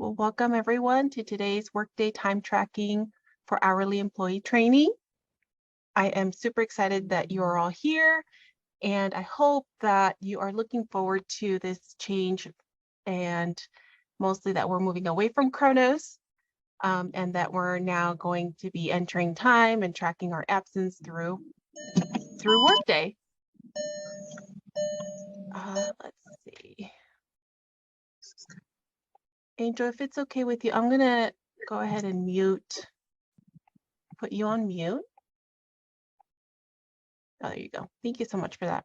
Well, welcome everyone to today's Workday Time Tracking for Hourly Employee Training. I am super excited that you are all here, and I hope that you are looking forward to this change, and mostly that we're moving away from Chronos, and that we're now going to be entering time and tracking our absence through Workday. Let's see. Angel, if it's okay with you, I'm gonna go ahead and put you on mute. Oh, there you go. Thank you so much for that.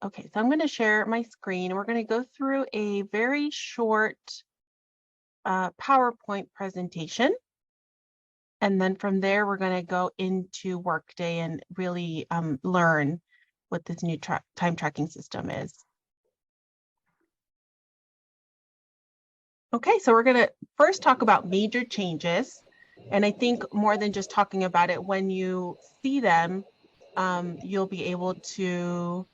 Okay, so I'm going to share my screen. We're going to go through a very short PowerPoint presentation. And then from there, we're going to go into Workday and really learn what this new time tracking system is. Okay, so we're going to first talk about major changes. And I think more than just talking about it, when you see them, you'll be able to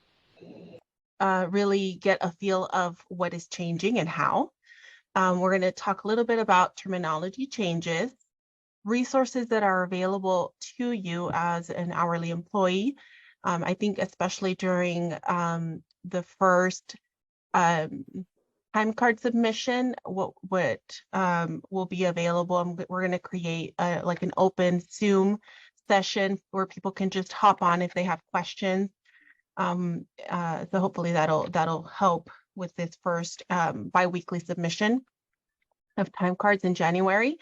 really get a feel of what is changing and how. We're going to talk a little bit about terminology changes, resources that are available to you as an hourly employee. I think especially during the first time card submission, what will be available. We're going to create like an open Zoom session where people can just hop on if they have questions. So hopefully that'll help with this first bi-weekly submission of time cards in January,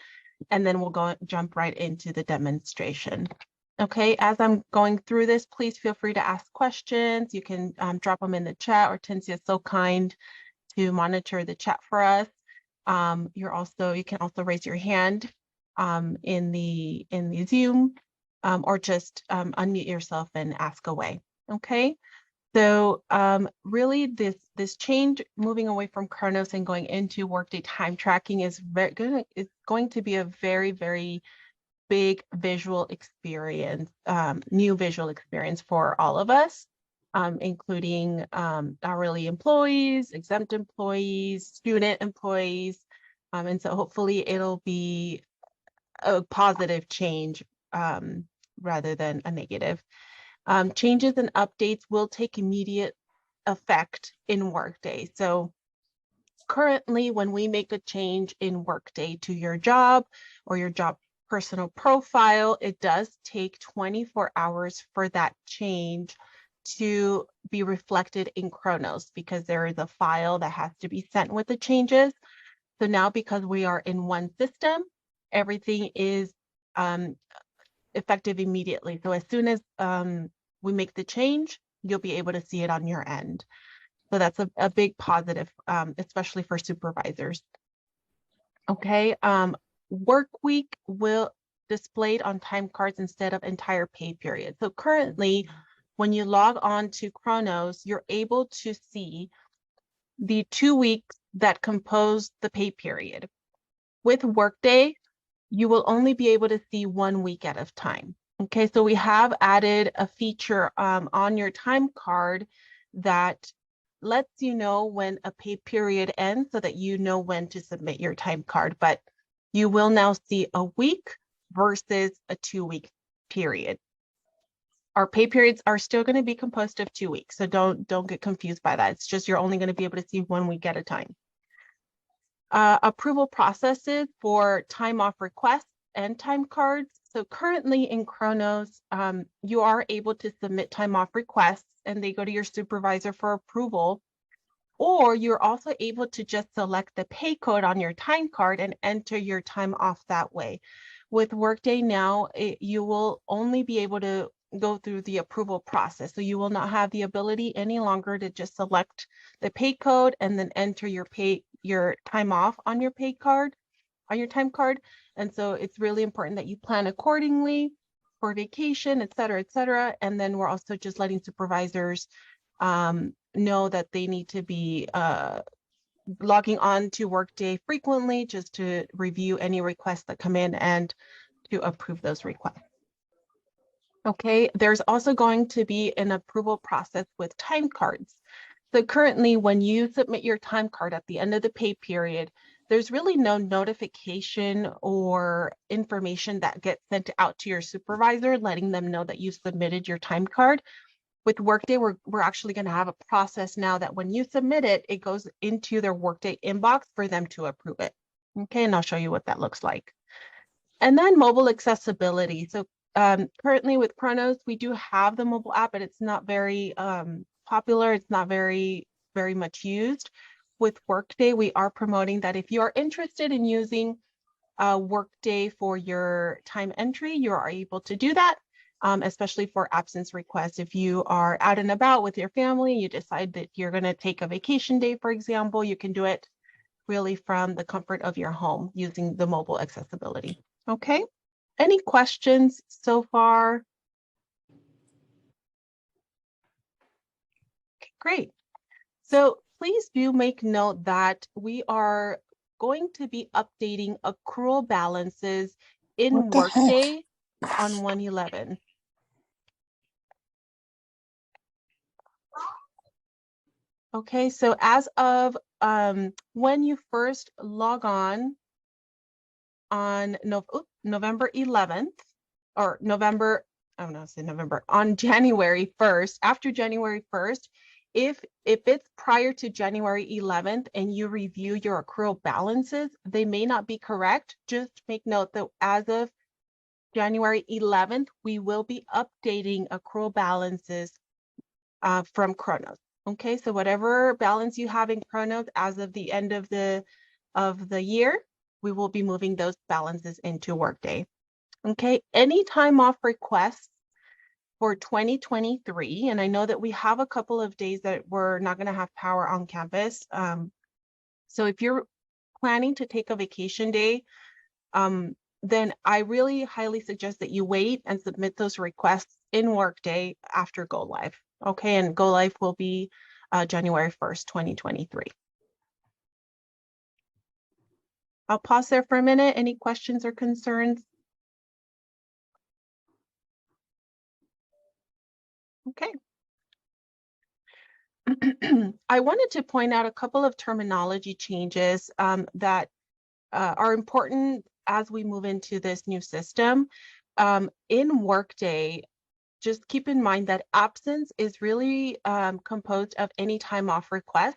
and then we'll jump right into the demonstration. Okay, as I'm going through this, please feel free to ask questions. You can drop them in the chat, or Tensia is so kind to monitor the chat for us. You can also raise your hand in the Zoom, or just unmute yourself and ask away. Okay. So really this change, moving away from Chronos and going into Workday time tracking, is going to be a very, very big visual experience, new visual experience for all of us, including hourly employees, exempt employees, student employees. And so hopefully it'll be a positive change rather than a negative. Changes and updates will take immediate effect in Workday. So currently, when we make a change in Workday to your job or your job personal profile, it does take 24 hours for that change to be reflected in Chronos, because there is a file that has to be sent with the changes. So now, because we are in one system, everything is effective immediately. So as soon as we make the change, you'll be able to see it on your end. So that's a big positive, especially for supervisors. Okay, work week will displayed on time cards instead of entire pay period. So currently, when you log on to Chronos, you're able to see the 2 weeks that compose the pay period. With Workday, you will only be able to see 1 week at a time. Okay, so we have added a feature on your time card that lets you know when a pay period ends, so that you know when to submit your time card. But you will now see a week versus a 2-week period. Our pay periods are still going to be composed of 2 weeks, so don't get confused by that. It's just you're only going to be able to see 1 week at a time. Approval processes for time off requests and time cards. So currently in Chronos, you are able to submit time off requests and they go to your supervisor for approval, or you're also able to just select the pay code on your time card and enter your time off that way. With Workday now, you will only be able to go through the approval process. So you will not have the ability any longer to just select the pay code and then enter your time off on your pay card, on your time card. And so it's really important that you plan accordingly for vacation, et cetera, et cetera. And then we're also just letting supervisors know that they need to be logging on to Workday frequently, just to review any requests that come in and to approve those requests. Okay, there's also going to be an approval process with time cards. So currently, when you submit your time card at the end of the pay period, there's really no notification or information that gets sent out to your supervisor letting them know that you submitted your time card. With Workday, we're actually going to have a process now that when you submit it, it goes into their Workday inbox for them to approve it. Okay, and I'll show you what that looks like. And then mobile accessibility. So currently with Chronos, we do have the mobile app, but it's not very popular. It's not very much used. With Workday, we are promoting that if you are interested in using Workday for your time entry, you are able to do that, especially for absence requests. If you are out and about with your family, you decide that you're going to take a vacation day, for example, you can do it really from the comfort of your home using the mobile accessibility. Okay. Any questions so far? Okay, great. So please do make note that we are going to be updating accrual balances in Workday on 1/11. Okay, so as of when you first log on November 11th, or November, I don't know, say November, on January 1st, after January 1st, if it's prior to January 11th and you review your accrual balances, they may not be correct. Just make note that as of January 11th, we will be updating accrual balances from Chronos. Okay, so whatever balance you have in Chronos as of the end of the year, we will be moving those balances into Workday. Okay, any time off requests for 2023, and I know that we have a couple of days that we're not going to have power on campus. So if you're planning to take a vacation day, then I really highly suggest that you wait and submit those requests in Workday after go live. Okay, and go live will be January 1st, 2023. I'll pause there for a minute. Any questions or concerns? Okay. I wanted to point out a couple of terminology changes that are important as we move into this new system. In Workday, just keep in mind that absence is really composed of any time off request,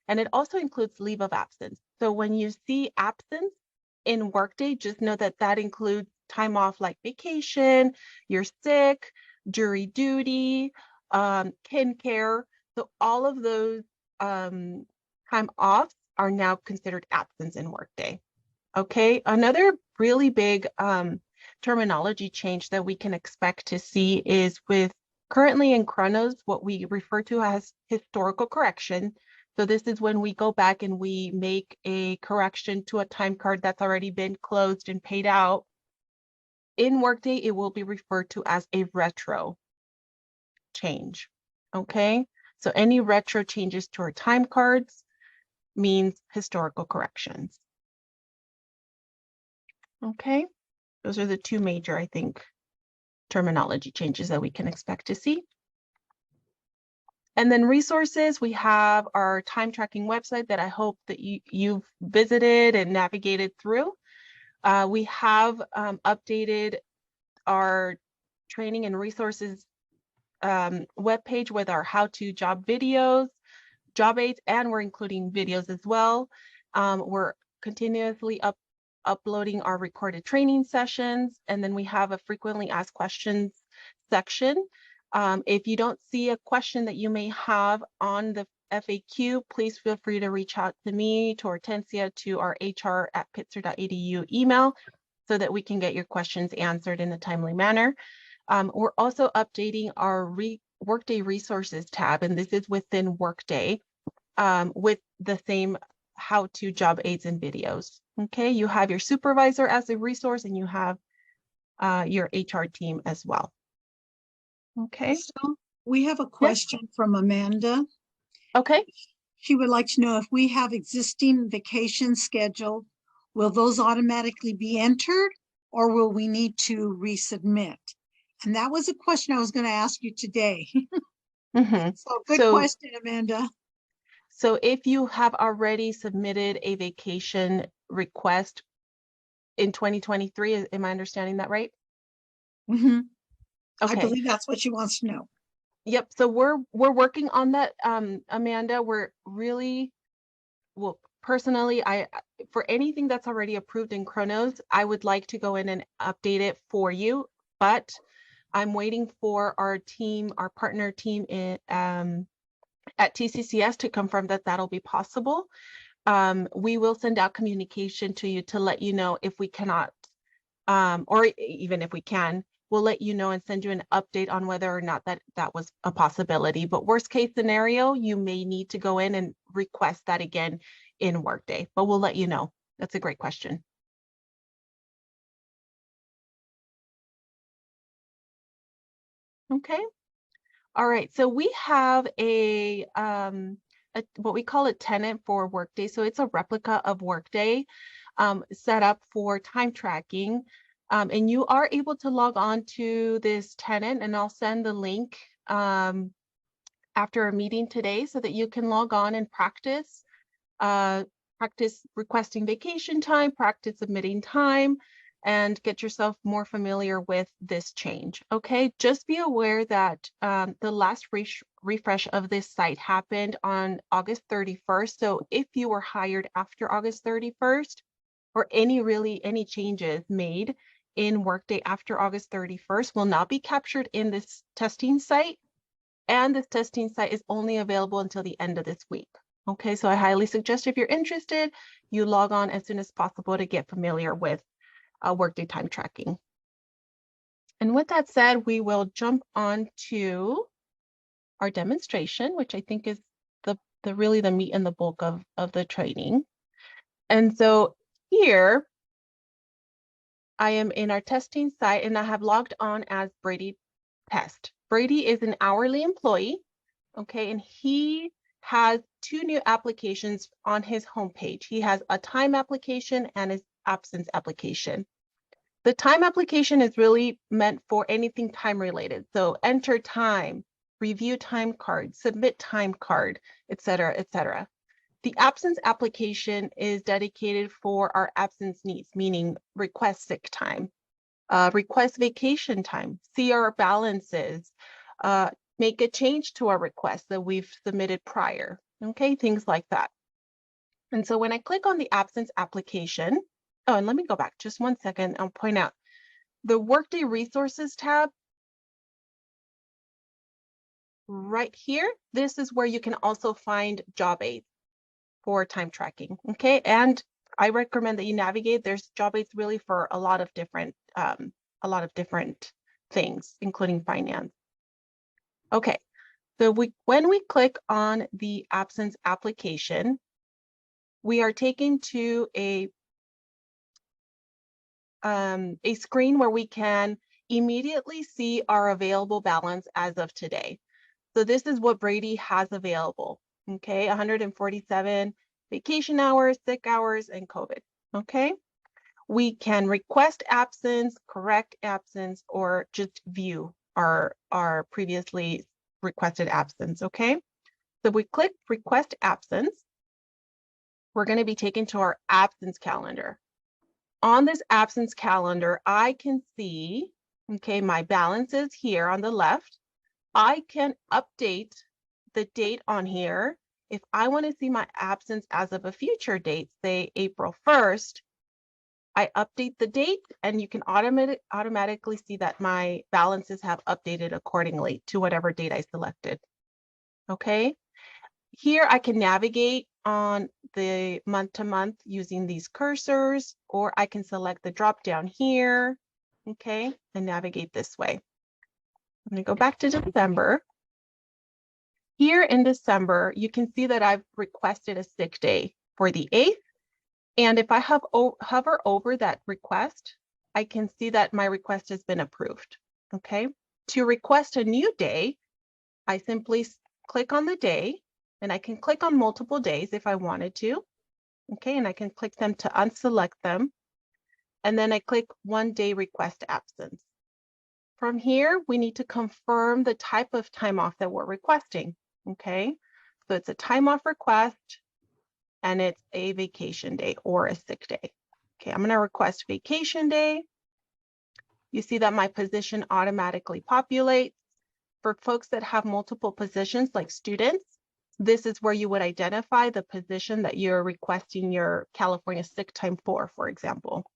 and it also includes leave of absence. So when you see absence in Workday, just know that that includes time off like vacation, you're sick, jury duty, kin care. So all of those time offs are now considered absence in Workday. Okay, another really big terminology change that we can expect to see is with currently in Chronos, what we refer to as historical correction. So this is when we go back and we make a correction to a time card that's already been closed and paid out. In Workday, it will be referred to as a retro change. Okay, so any retro changes to our time cards means historical corrections. Okay, those are the two major, I think, terminology changes that we can expect to see. And then resources, we have our time tracking website that I hope that you've visited and navigated through. We have updated our training and resources webpage with our how-to job videos, job aids, and we're including videos as well. We're continuously uploading our recorded training sessions, and then we have a frequently asked questions section. If you don't see a question that you may have on the FAQ, please feel free to reach out to me, to Hortensia, to our hr@pitzer.edu email so that we can get your questions answered in a timely manner. We're also updating our Workday resources tab, and this is within Workday with the same how-to job aids and videos. Okay, you have your supervisor as a resource and you have your HR team as well. Okay. So we have a question from Amanda. Okay. She would like to know if we have existing vacations scheduled, will those automatically be entered or will we need to resubmit? And that was a question I was going to ask you today. So good question, Amanda. So if you have already submitted a vacation request in 2023, am I understanding that right? I Okay. believe that's what she wants to know. Yep. So we're working on that, Amanda. We're really, well, personally, for anything that's already approved in Chronos, I would like to go in and update it for you, but I'm waiting for our team, our partner team at TCCS to confirm that that'll be possible. We will send out communication to you to let you know if we cannot, or even if we can, we'll let you know and send you an update on whether or not that was a possibility. But worst case scenario, you may need to go in and request that again in Workday, but we'll let you know. That's a great question. Okay. All right. So we have what we call a tenant for Workday. So it's a replica of Workday set up for time tracking. And you are able to log on to this tenant, and I'll send the link after our meeting today so that you can log on and practice requesting vacation time, practice submitting time, and get yourself more familiar with this change. Okay, just be aware that the last refresh of this site happened on August 31st. So if you were hired after August 31st, or any changes made in Workday after August 31st will not be captured in this testing site. And this testing site is only available until the end of this week. Okay, so I highly suggest if you're interested, you log on as soon as possible to get familiar with Workday time tracking. And with that said, we will jump on to our demonstration, which I think is really the meat and the bulk of the training. And so here, I am in our testing site and I have logged on as Brady Test. Brady is an hourly employee, okay, and he has two new applications on his homepage. He has a time application and his absence application. The time application is really meant for anything time related. So enter time, review time card, submit time card, et cetera, et cetera. The absence application is dedicated for our absence needs, meaning request sick time, request vacation time, see our balances, make a change to our request that we've submitted prior, okay, things like that. And so when I click on the absence application, oh, and let me go back just 1 second. I'll point out the Workday Resources tab right here. This is where you can also find job aids for time tracking, okay? And I recommend that you navigate. There's job aids really for a lot of different things, including finance. Okay, so when we click on the absence application, we are taken to a screen where we can immediately see our available balance as of today. So this is what Brady has available, okay? 147 vacation hours, sick hours, and COVID, okay? We can request absence, correct absence, or just view our previously requested absence, okay? So we click request absence. We're going to be taken to our absence calendar. On this absence calendar, I can see, okay, my balances here on the left. I can update the date on here. If I want to see my absence as of a future date, say April 1st, I update the date and you can automatically see that my balances have updated accordingly to whatever date I selected. Okay. Here I can navigate on the month to month using these cursors, or I can select the drop down here, okay, and navigate this way. I'm going to go back to December. Here in December, you can see that I've requested a sick day for the 8th. And if I hover over that request, I can see that my request has been approved, okay? To request a new day, I simply click on the day, and I can click on multiple days if I wanted to, okay? And I can click them to unselect them. And then I click 1 day request absence. From here, we need to confirm the type of time off that we're requesting, okay? So it's a time off request and it's a vacation day or a sick day. Okay, I'm gonna request vacation day. You see that my position automatically populates. For folks that have multiple positions like students, this is where you would identify the position that you're requesting your California sick time for example.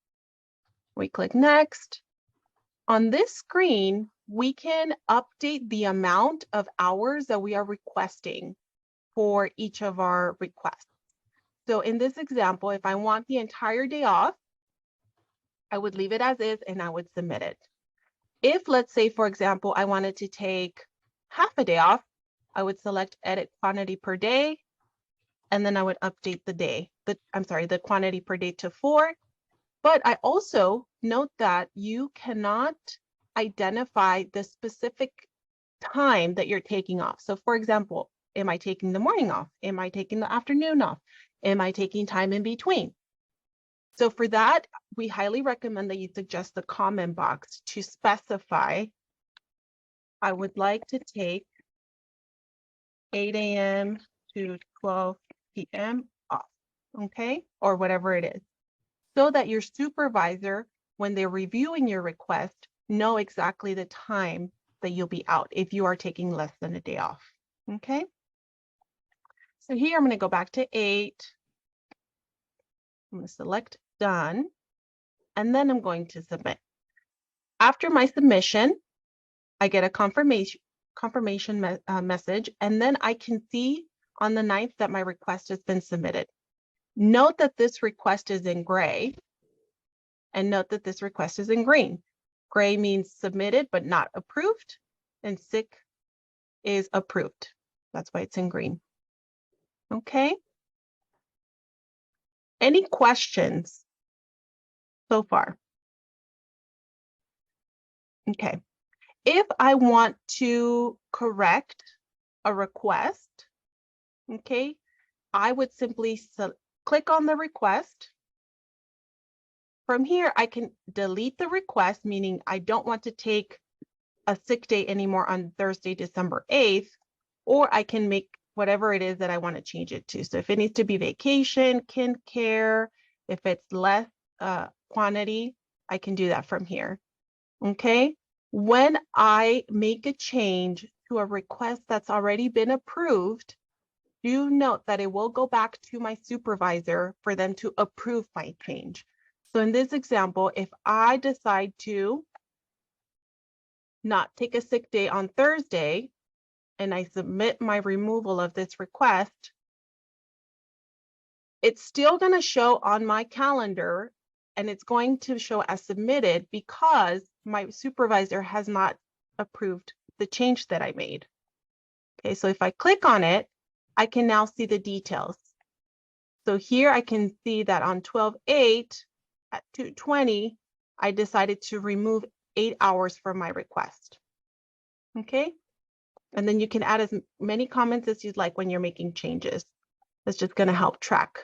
We click next. On this screen, we can update the amount of hours that we are requesting for each of our requests. So in this example, if I want the entire day off, I would leave it as is and I would submit it. If, let's say, for example, I wanted to take half a day off, I would select edit quantity per day, and then I would update the day, the quantity per day to 4. But I also note that you cannot identify the specific time that you're taking off. So for example, am I taking the morning off? Am I taking the afternoon off? Am I taking time in between? So for that, we highly recommend that you suggest the comment box to specify, I would like to take 8 a.m. to 12 p.m. off, okay? Or whatever it is, so that your supervisor, when they're reviewing your request, know exactly the time that you'll be out if you are taking less than a day off, okay? So here I'm gonna go back to 8. I'm gonna select done, and then I'm going to submit. After my submission, I get a confirmation message, and then I can see on the 9th that my request has been submitted. Note that this request is in gray, and note that this request is in green. Gray means submitted but not approved, and sick is approved. That's why it's in green. Okay. Any questions so far? Okay. If I want to correct a request, okay, I would simply click on the request. From here, I can delete the request, meaning I don't want to take a sick day anymore on Thursday, December 8th, or I can make whatever it is that I want to change it to. So if it needs to be vacation, kin care, if it's less quantity, I can do that from here. Okay. When I make a change to a request that's already been approved, do note that it will go back to my supervisor for them to approve my change. So in this example, if I decide to not take a sick day on Thursday and I submit my removal of this request, it's still going to show on my calendar and it's going to show as submitted because my supervisor has not approved the change that I made. Okay, so if I click on it, I can now see the details. So here I can see that on 12/8 at 2:20, I decided to remove 8 hours from my request. Okay, and then you can add as many comments as you'd like when you're making changes. That's just going to help track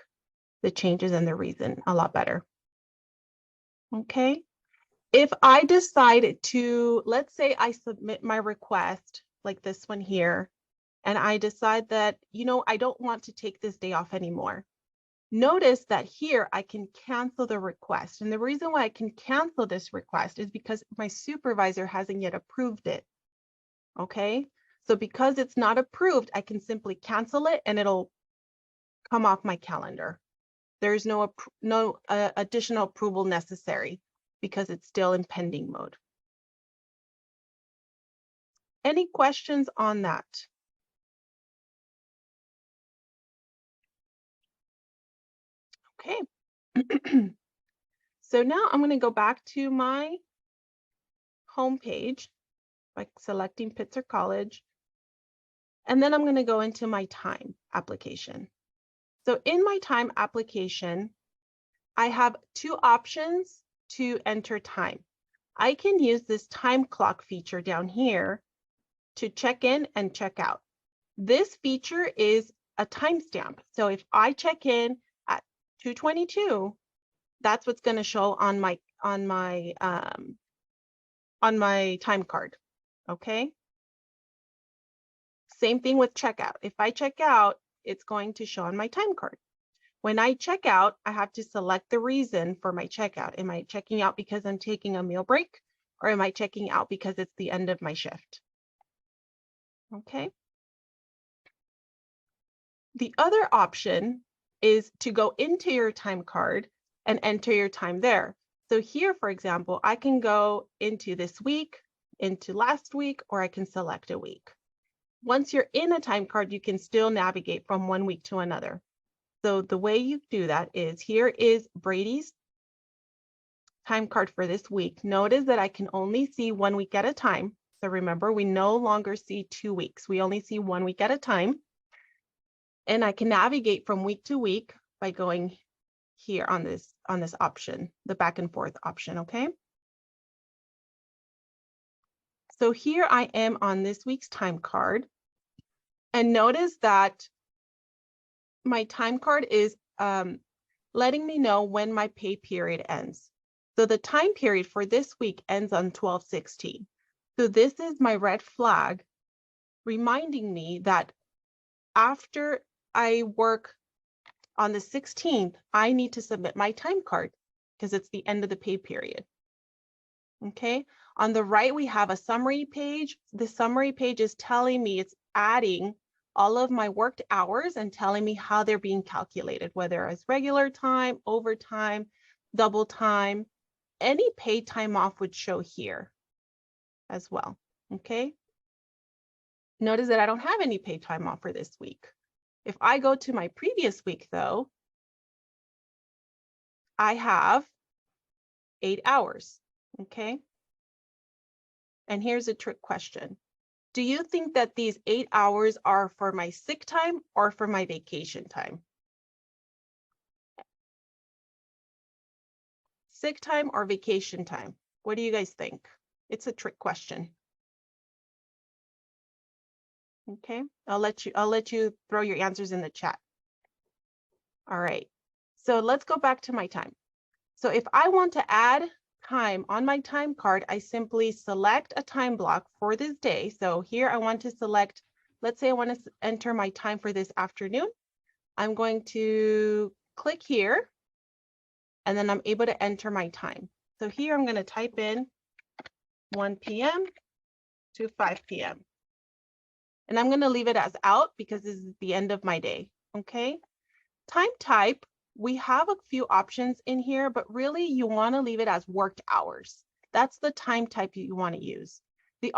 the changes and the reason a lot better. Okay, if I decide to, let's say I submit my request like this one here, and I decide that, you know, I don't want to take this day off anymore. Notice that here I can cancel the request. And the reason why I can cancel this request is because my supervisor hasn't yet approved it. Okay, so because it's not approved, I can simply cancel it and it'll come off my calendar. There's no additional approval necessary because it's still in pending mode. Any questions on that? Okay. So now I'm going to go back to my home page by selecting Pitzer College. And then I'm going to go into my time application. So in my time application, I have 2 options to enter time. I can use this time clock feature down here to check in and check out. This feature is a timestamp. So if I check in at 2:22, that's what's going to show on my time card. Okay. Same thing with checkout. If I check out, it's going to show on my time card. When I check out, I have to select the reason for my checkout. Am I checking out because I'm taking a meal break, or am I checking out because it's the end of my shift? Okay. The other option is to go into your time card and enter your time there. So here, for example, I can go into this week, into last week, or I can select a week. Once you're in a time card, you can still navigate from one week to another. So the way you do that is, here is Brady's time card for this week. Notice that I can only see 1 week at a time. So remember, we no longer see 2 weeks. We only see 1 week at a time. And I can navigate from week to week by going here on this option, the back and forth option, okay? So here I am on this week's time card. And notice that my time card is letting me know when my pay period ends. So the time period for this week ends on 12/16. So this is my red flag reminding me that after I work on the 16th, I need to submit my time card because it's the end of the pay period. Okay, on the right, we have a summary page. The summary page is telling me, it's adding all of my worked hours and telling me how they're being calculated, whether as regular time, overtime, double time. Any paid time off would show here as well, okay? Notice that I don't have any paid time off for this week. If I go to my previous week though, I have 8 hours, okay? And here's a trick question. Do you think that these 8 hours are for my sick time or for my vacation time? Sick time or vacation time? What do you guys think? It's a trick question. Okay, I'll let you throw your answers in the chat. All right, so let's go back to my time. So if I want to add time on my time card, I simply select a time block for this day. So here I want to select, let's say I want to enter my time for this afternoon. I'm going to click here, and then I'm able to enter my time. So here I'm going to type in 1 p.m. to 5 p.m. And I'm going to leave it as out because this is the end of my day. Okay. Time type, we have a few options in here, but really you want to leave it as worked hours. That's the time type you want to use. The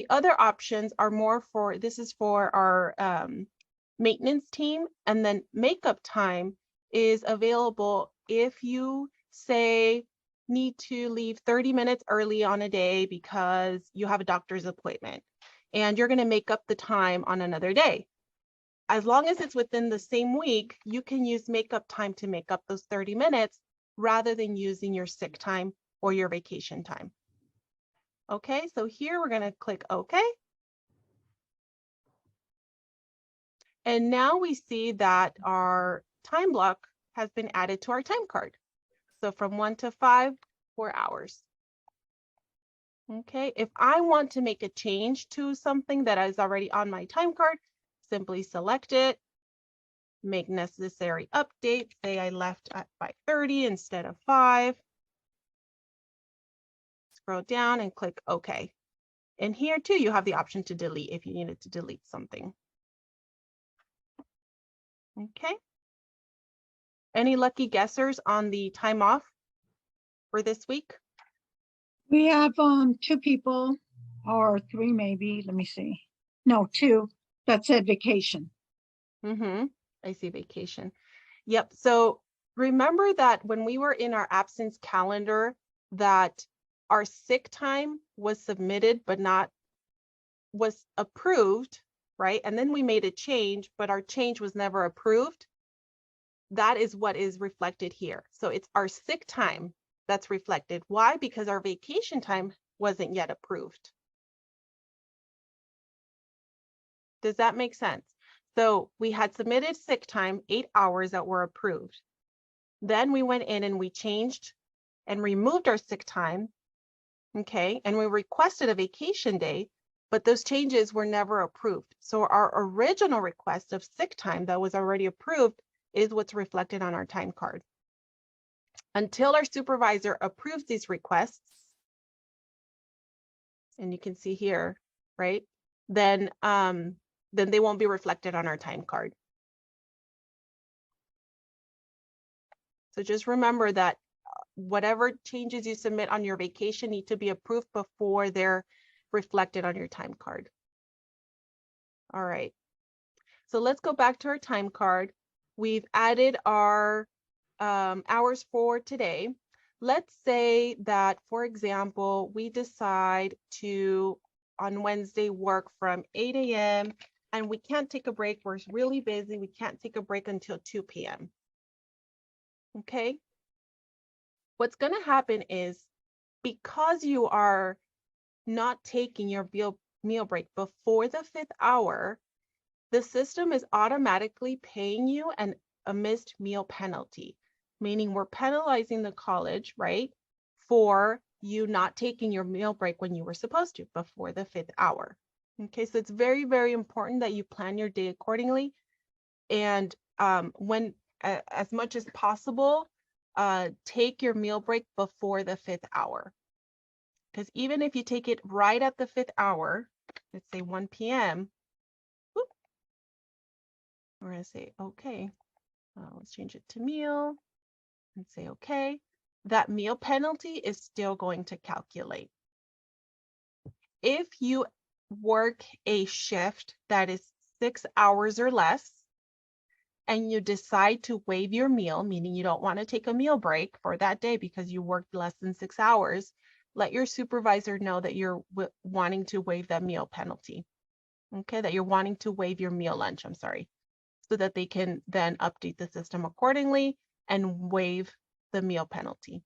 other options are more for, this is for our maintenance team, and then makeup time is available if you say need to leave 30 minutes early on a day because you have a doctor's appointment and you're going to make up the time on another day. As long as it's within the same week, you can use makeup time to make up those 30 minutes rather than using your sick time or your vacation time. Okay, so here we're going to click OK. And now we see that our time block has been added to our time card. So from 1 to 5, 4 hours. Okay, if I want to make a change to something that is already on my time card, simply select it, make necessary updates. Say I left at 5:30 instead of 5. Scroll down and click OK. And here too, you have the option to delete if you needed to delete something. Okay. Any lucky guessers on the time off for this week? We have 2 people, or 3 maybe, let me see. No, 2 that said vacation. I see vacation. Yep. So remember that when we were in our absence calendar, that our sick time was submitted, but not was approved, right? And then we made a change, but our change was never approved. That is what is reflected here. So it's our sick time that's reflected. Why? Because our vacation time wasn't yet approved. Does that make sense? So we had submitted sick time, 8 hours that were approved. Then we went in and we changed and removed our sick time, okay? And we requested a vacation day, but those changes were never approved. So our original request of sick time that was already approved is what's reflected on our time card. Until our supervisor approves these requests, and you can see here, right? Then they won't be reflected on our time card. So just remember that whatever changes you submit on your vacation need to be approved before they're reflected on your time card. All right. So let's go back to our time card. We've added our hours for today. Let's say that, for example, we decide to, on Wednesday, work from 8 a.m. and we can't take a break. We're really busy. We can't take a break until 2 p.m. Okay. What's going to happen is, because you are not taking your meal break before the 5th hour, the system is automatically paying you a missed meal penalty, meaning we're penalizing the college, right, for you not taking your meal break when you were supposed to before the 5th hour. Okay, so it's very, very important that you plan your day accordingly. And when, as much as possible, take your meal break before the 5th hour. Because even if you take it right at the 5th hour, let's say 1 p.m., whoop, we're going to say, okay, let's change it to meal and say, okay, that meal penalty is still going to calculate. If you work a shift that is 6 hours or less, and you decide to waive your meal, meaning you don't want to take a meal break for that day because you worked less than 6 hours, let your supervisor know that you're wanting to waive that meal penalty. Okay, that you're wanting to waive your meal lunch, I'm sorry, so that they can then update the system accordingly and waive the meal penalty.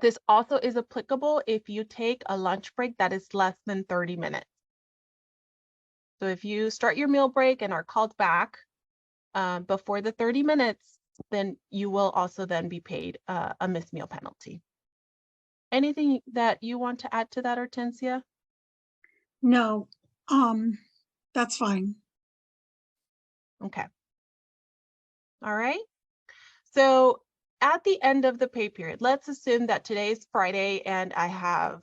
This also is applicable if you take a lunch break that is less than 30 minutes. So if you start your meal break and are called back before the 30 minutes, then you will also then be paid a missed meal penalty. Anything that you want to add to that, Hortensia? No, that's fine. Okay. All right. So at the end of the pay period, let's assume that today is Friday and I have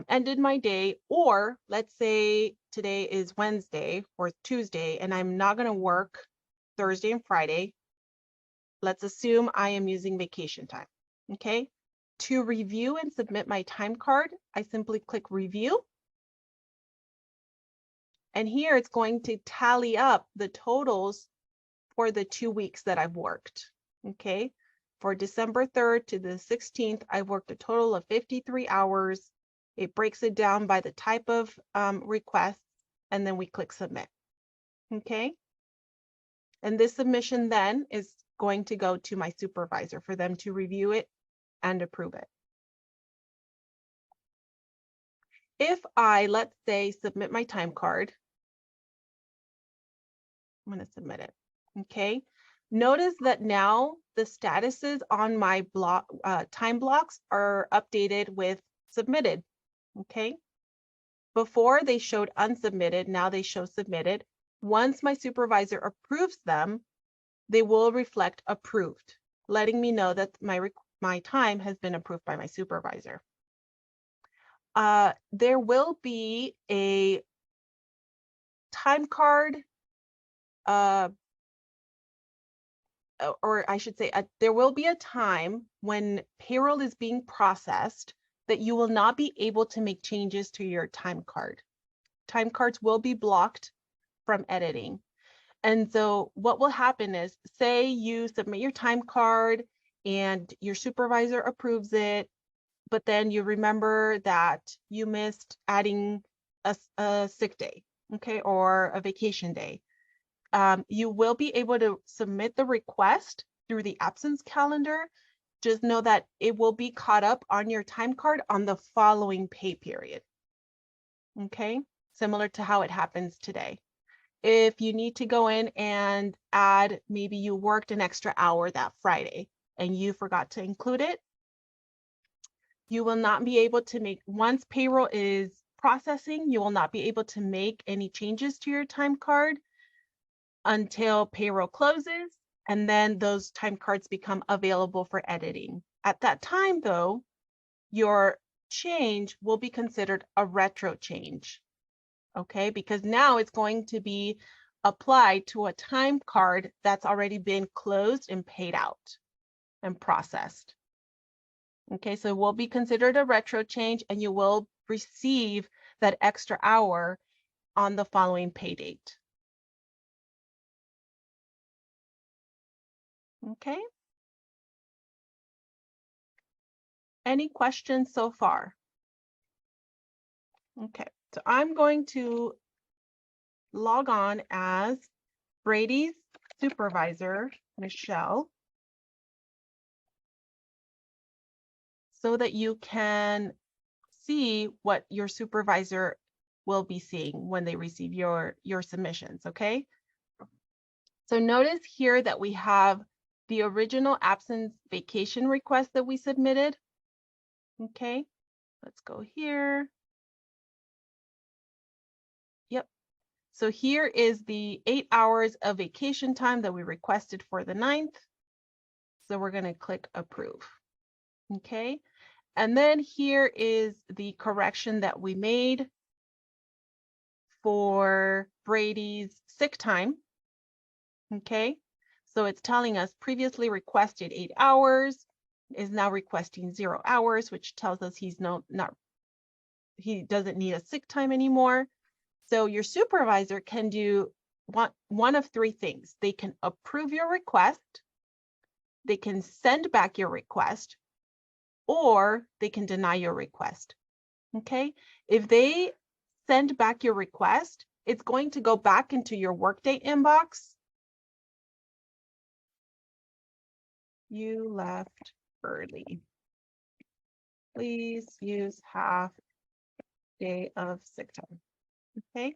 ended my day, or let's say today is Wednesday or Tuesday and I'm not going to work Thursday and Friday. Let's assume I am using vacation time. Okay. To review and submit my time card, I simply click review. And here it's going to tally up the totals for the 2 weeks that I've worked. Okay. For December 3rd to the 16th, I've worked a total of 53 hours. It breaks it down by the type of request, and then we click submit. Okay. And this submission then is going to go to my supervisor for them to review it and approve it. If I, let's say, submit my time card, I'm going to submit it. Okay. Notice that now the statuses on my time blocks are updated with submitted. Okay. Before they showed unsubmitted, now they show submitted. Once my supervisor approves them, they will reflect approved, letting me know that my time has been approved by my supervisor. There will be a time card, or I should say, there will be a time when payroll is being processed that you will not be able to make changes to your time card. Time cards will be blocked from editing. And so what will happen is, say you submit your time card and your supervisor approves it, but then you remember that you missed adding a sick day, okay, or a vacation day. You will be able to submit the request through the absence calendar. Just know that it will be caught up on your time card on the following pay period. Okay, similar to how it happens today. If you need to go in and add, maybe you worked an extra hour that Friday and you forgot to include it, you will not be able to make, once payroll is processing. You will not be able to make any changes to your time card until payroll closes, and then those time cards become available for editing. At that time, though, your change will be considered a retro change, okay? Because now it's going to be applied to a time card that's already been closed and paid out and processed. Okay, so it will be considered a retro change, and you will receive that extra hour on the following pay date. Okay. Any questions so far? Okay, so I'm going to log on as Brady's supervisor, Michelle, so that you can see what your supervisor will be seeing when they receive your submissions, okay? So notice here that we have the original absence vacation request that we submitted. Okay, let's go here. Yep. So here is the 8 hours of vacation time that we requested for the 9th. So we're going to click approve. Okay. And then here is the correction that we made for Brady's sick time. Okay. So it's telling us previously requested 8 hours is now requesting 0 hours, which tells us he doesn't need a sick time anymore. So your supervisor can do one of 3 things. They can approve your request, they can send back your request, or they can deny your request. Okay? If they send back your request, it's going to go back into your Workday inbox. You left early. Please use half day of sick time. Okay?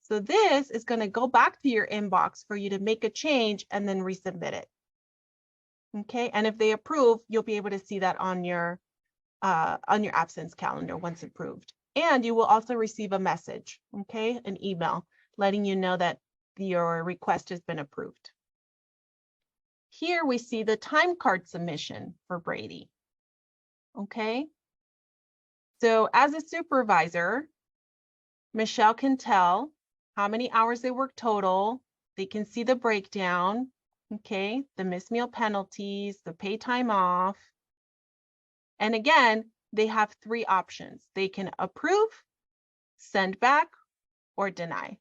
So this is going to go back to your inbox for you to make a change and then resubmit it. Okay, and if they approve, you'll be able to see that on your absence calendar once approved. And you will also receive a message, okay, an email letting you know that your request has been approved. Here we see the time card submission for Brady. Okay, so as a supervisor, Michelle can tell how many hours they work total. They can see the breakdown, okay, the missed meal penalties, the pay time off. And again, they have 3 options. They can approve, send back, or deny.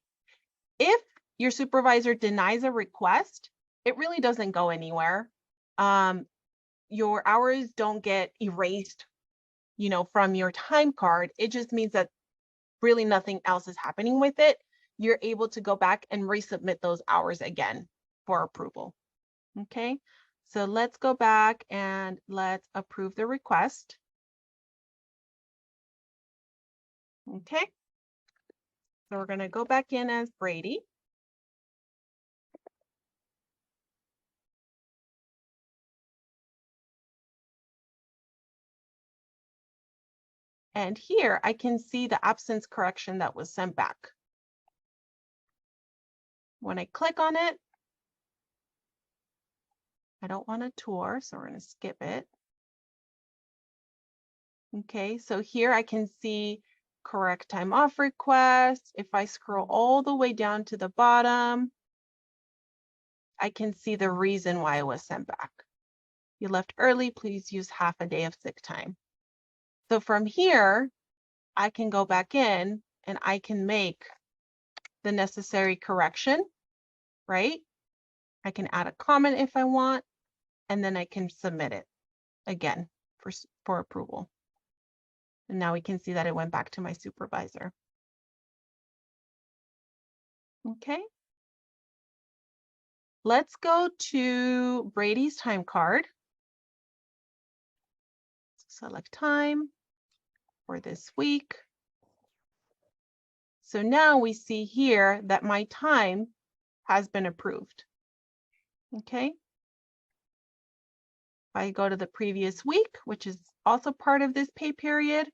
If your supervisor denies a request, it really doesn't go anywhere. Your hours don't get erased, from your time card. It just means that really nothing else is happening with it. You're able to go back and resubmit those hours again for approval. Okay, so let's go back and let's approve the request. Okay, so we're going to go back in as Brady. And here I can see the absence correction that was sent back. When I click on it, I don't want a tour, so we're going to skip it. Okay, so here I can see correct time off request. If I scroll all the way down to the bottom, I can see the reason why it was sent back. You left early, please use half a day of sick time. So from here, I can go back in and I can make the necessary correction, right? I can add a comment if I want, and then I can submit it again for approval. And now we can see that it went back to my supervisor. Okay. Let's go to Brady's time card. Select time for this week. So now we see here that my time has been approved. Okay. If I go to the previous week, which is also part of this pay period,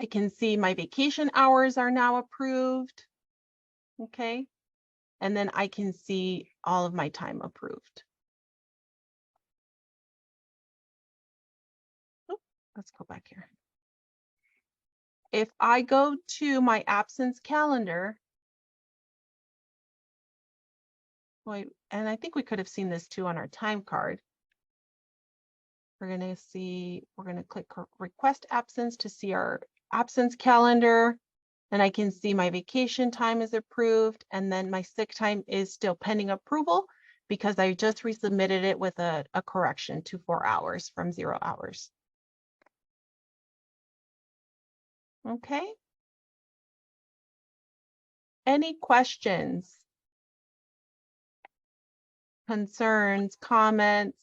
I can see my vacation hours are now approved. Okay. And then I can see all of my time approved. Oh, let's go back here. If I go to my absence calendar, and I think we could have seen this too on our time card. We're going to click request absence to see our absence calendar. And I can see my vacation time is approved. And then my sick time is still pending approval because I just resubmitted it with a correction to 4 hours from 0 hours. Okay. Any questions, concerns, comments?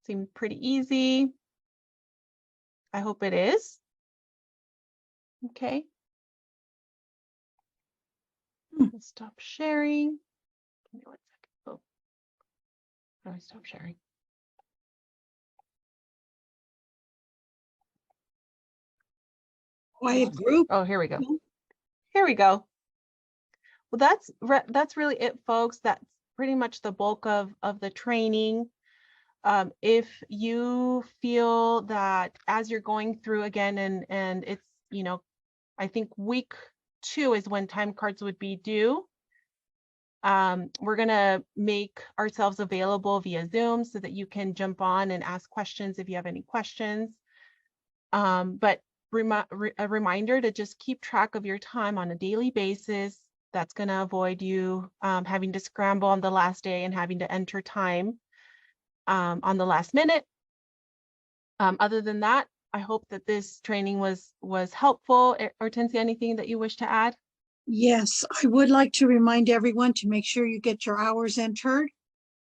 Seemed pretty easy. I hope it is. Okay. I'll stop sharing. Give me 1 second. Oh, how do I stop sharing? Quiet group. Oh, here we go. Here we go. Well, that's really it, folks. That's pretty much the bulk of the training. If you feel that as you're going through again, and it's, you know, I think week 2 is when time cards would be due. We're gonna make ourselves available via Zoom so that you can jump on and ask questions if you have any questions. But a reminder to just keep track of your time on a daily basis. That's going to avoid you having to scramble on the last day and having to enter time on the last minute. Other than that, I hope that this training was helpful. Hortensia, anything that you wish to add? Yes, I would like to remind everyone to make sure you get your hours entered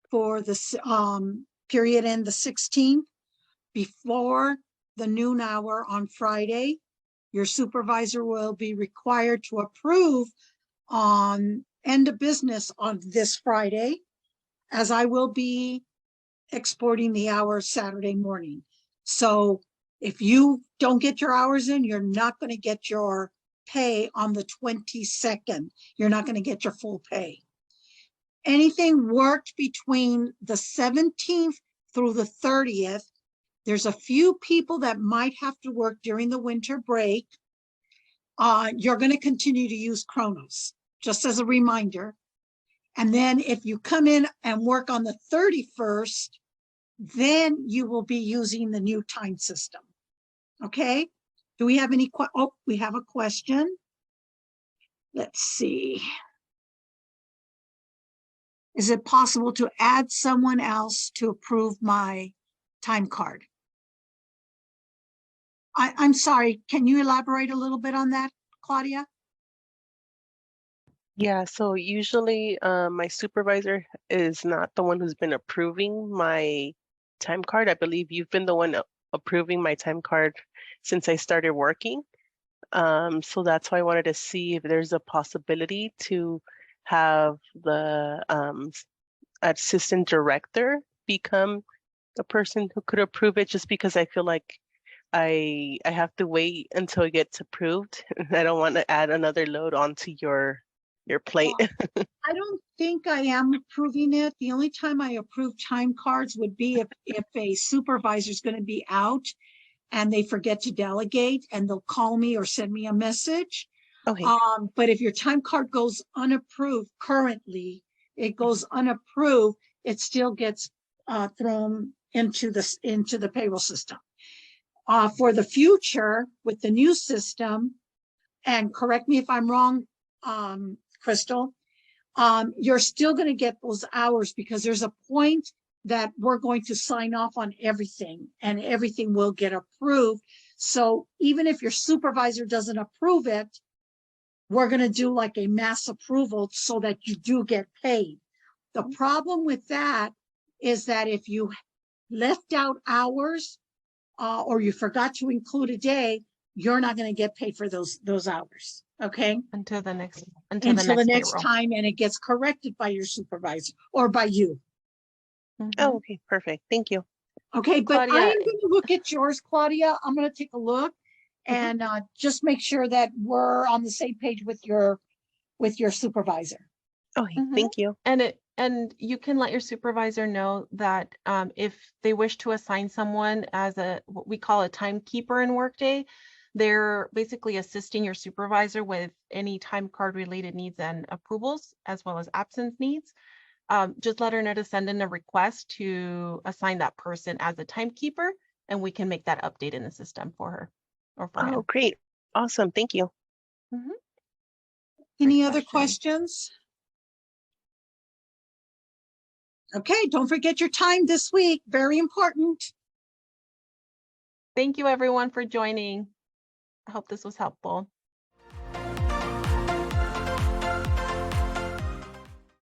for this period end the 16th before the noon hour on Friday. Your supervisor will be required to approve on end of business on this Friday, as I will be exporting the hours Saturday morning. So if you don't get your hours in, you're not going to get your pay on the 22nd. You're not going to get your full pay. Anything worked between the 17th through the 30th, there's a few people that might have to work during the winter break. You're going to continue to use Chronos, just as a reminder. And then if you come in and work on the 31st, then you will be using the new time system. Okay? Do we have any oh, we have a question. Let's see. Is it possible to add someone else to approve my time card? I'm sorry, can you elaborate a little bit on that, Claudia? Yeah, so usually my supervisor is not the one who's been approving my time card. I believe you've been the one approving my time card since I started working. So that's why I wanted to see if there's a possibility to have the assistant director become the person who could approve it, just because I feel like I have to wait until it gets approved. I don't want to add another load onto your plate. I don't think I am approving it. The only time I approve time cards would be if a supervisor is going to be out and they forget to delegate, and they'll call me or send me a message. Okay. But if your time card goes unapproved currently, it goes unapproved, it still gets thrown into the payroll system. For the future with the new system, and correct me if I'm wrong, Crystal, you're still going to get those hours, because there's a point that we're going to sign off on everything and everything will get approved. So even if your supervisor doesn't approve it, we're going to do like a mass approval so that you do get paid. The problem with that is that if you left out hours or you forgot to include a day, you're not going to get paid for those hours. Okay. Until the next next payroll. time, and it gets corrected by your supervisor or by you. Oh, okay, perfect. Thank you. Okay, but I Claudia- am going to look at yours, Claudia. I'm going to take a look and just make sure that we're on the same page with your supervisor. Okay, Mhm. thank you. And you can let your supervisor know that if they wish to assign someone as what we call a timekeeper in Workday, they're basically assisting your supervisor with any time card related needs and approvals, as well as absence needs. Just let her know to send in a request to assign that person as a timekeeper, and we can make that update in the system for her or for Oh, him. great. Awesome. Thank you. Mhm. Any Great other question. questions? Okay, don't forget your time this week. Very important. Thank you everyone for joining. I hope this was helpful.